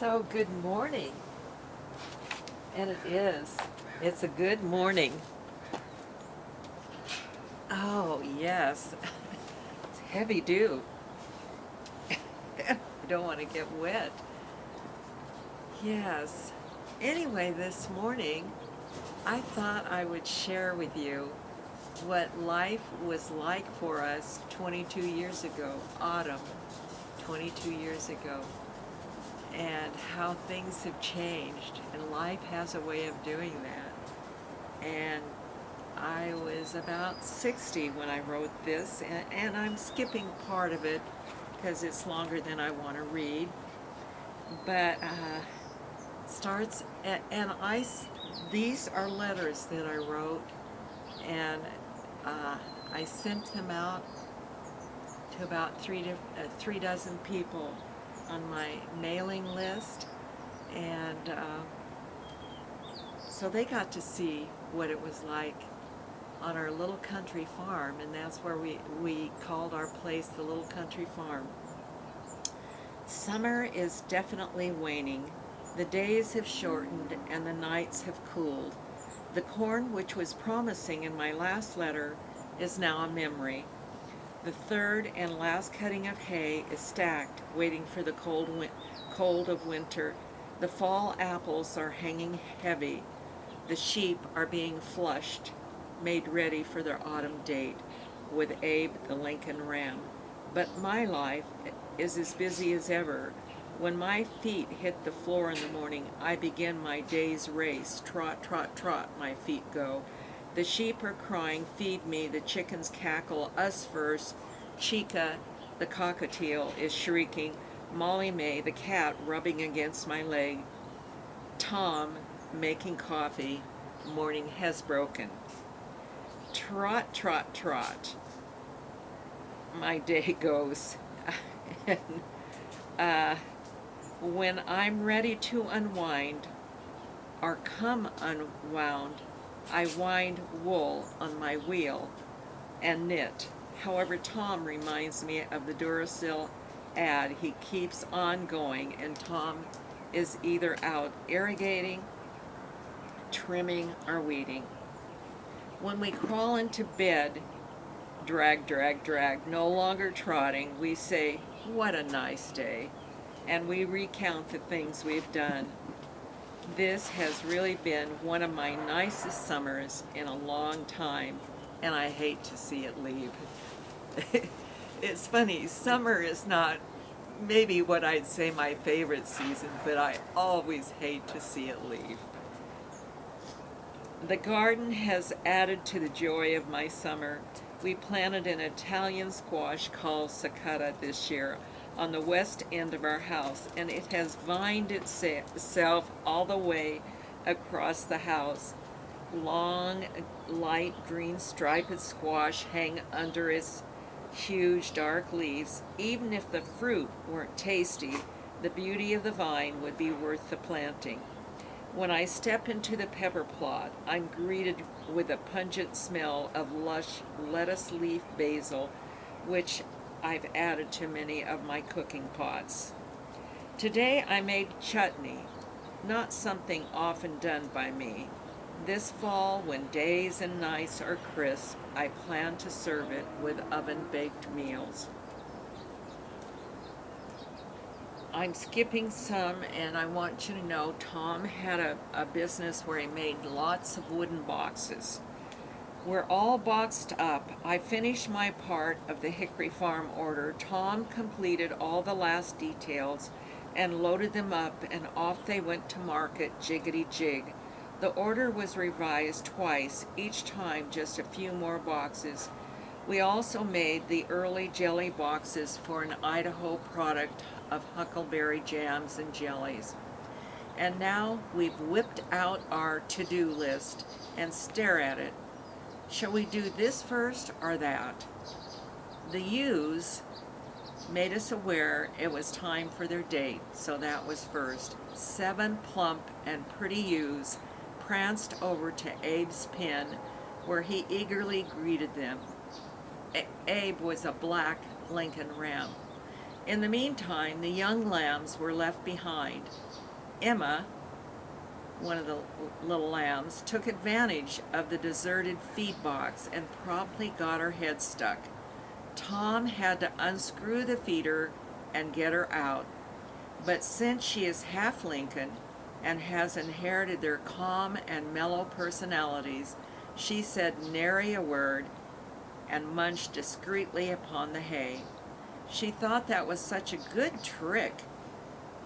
So, good morning. And it is. It's a good morning. Oh, yes. It's heavy dew. I don't want to get wet. Yes. Anyway, this morning, I thought I would share with you what life was like for us 22 years ago, autumn, 22 years ago, and how things have changed. And life has a way of doing that. And I was about 60 when I wrote this, and I'm skipping part of it because it's longer than I want to read. But starts, these are letters that I wrote, and I sent them out to about three dozen people on my mailing list, and so they got to see what it was like on our little country farm, and that's where we called our place the Little Country Farm. Summer is definitely waning. The days have shortened and the nights have cooled. The corn, which was promising in my last letter, is now a memory. The third and last cutting of hay is stacked, waiting for the cold of winter. The fall apples are hanging heavy. The sheep are being flushed, made ready for their autumn date with Abe the Lincoln ram. But my life is as busy as ever. When my feet hit the floor in the morning, I begin my day's race. Trot, trot, trot, my feet go. The sheep are crying, feed me. The chickens cackle, us first. Chica, the cockatiel, is shrieking. Molly May, the cat, rubbing against my leg. Tom, making coffee. Morning has broken. Trot, trot, trot. My day goes. and, when I'm ready to unwind or come unwound, I wind wool on my wheel and knit. However, Tom reminds me of the Duracell ad. He keeps on going, and Tom is either out irrigating, trimming, or weeding. When we crawl into bed, drag, drag, drag, no longer trotting, we say, "What a nice day," and we recount the things we've done. This has really been one of my nicest summers in a long time, and I hate to see it leave. It's funny, summer is not maybe what I'd say my favorite season, but I always hate to see it leave. The garden has added to the joy of my summer. We planted an Italian squash called cicotta this year on the west end of our house, and it has vined itself all the way across the house. Long, light green striped squash hang under its huge dark leaves. Even if the fruit weren't tasty, the beauty of the vine would be worth the planting. When I step into the pepper plot, I'm greeted with a pungent smell of lush lettuce leaf basil, which I've added to many of my cooking pots. Today I made chutney, not something often done by me. This fall, when days and nights are crisp, I plan to serve it with oven-baked meals. I'm skipping some, and I want you to know Tom had a business where he made lots of wooden boxes. We're all boxed up. I finished my part of the Hickory Farm order. Tom completed all the last details and loaded them up, and off they went to market, jiggity jig. The order was revised twice, each time just a few more boxes. We also made the early jelly boxes for an Idaho product of huckleberry jams and jellies. And now we've whipped out our to-do list and stare at it. Shall we do this first or that? The ewes made us aware it was time for their date, so that was first. 7 plump and pretty ewes pranced over to Abe's pen, where he eagerly greeted them. Abe was a black Lincoln ram. In the meantime, the young lambs were left behind. Emma, one of the little lambs, took advantage of the deserted feed box and promptly got her head stuck. Tom had to unscrew the feeder and get her out. But since she is half Lincoln and has inherited their calm and mellow personalities, she said nary a word and munched discreetly upon the hay. She thought that was such a good trick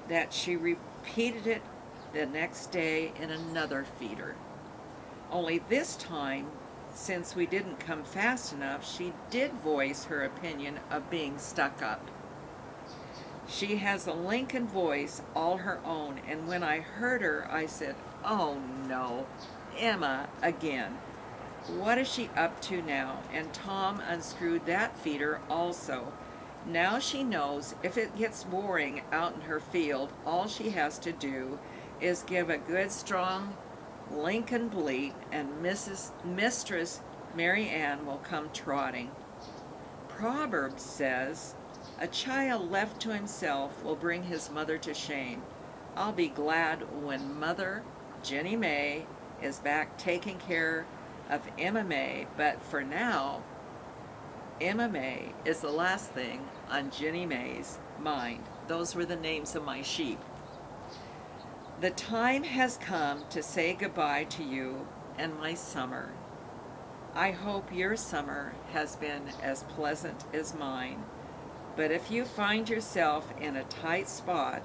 that she repeated it the next day in another feeder. Only this time, since we didn't come fast enough, she did voice her opinion of being stuck up. She has a Lincoln voice all her own, and when I heard her, I said, "Oh no, Emma again. What is she up to now?" And Tom unscrewed that feeder also. Now she knows if it gets boring out in her field, all she has to do is give a good strong Lincoln bleat, and Mistress Mary Ann will come trotting. Proverbs says, "A child left to himself will bring his mother to shame." I'll be glad when Mother Jenny May is back taking care of Emma May, but for now, Emma May is the last thing on Jenny May's mind. Those were the names of my sheep. The time has come to say goodbye to you and my summer. I hope your summer has been as pleasant as mine. But if you find yourself in a tight spot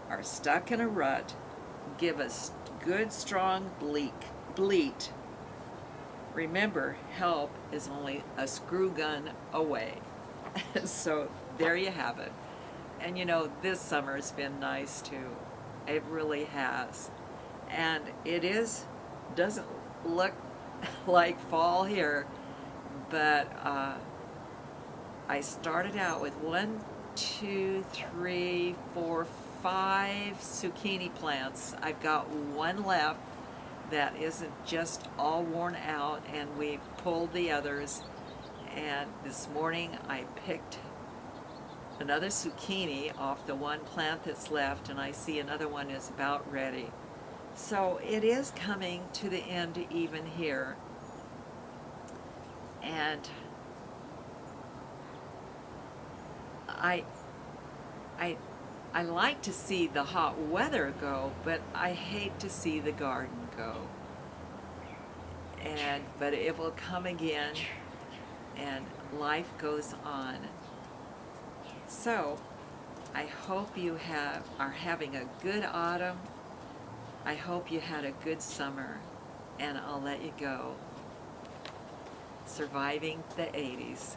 or stuck in a rut, give a good strong bleat. Remember, help is only a screw gun away. So there you have it. And you know, this summer's been nice too. It really has. And doesn't look like fall here, but I started out with 1, 2, 3, 4, 5 zucchini plants. I've got one left that isn't just all worn out, and we pulled the others. And this morning I picked another zucchini off the one plant that's left, and I see another one is about ready. So it is coming to the end even here. And I like to see the hot weather go, but I hate to see the garden go. But it will come again, and life goes on. So I hope you are having a good autumn. I hope you had a good summer, and I'll let you go. Surviving the 80s.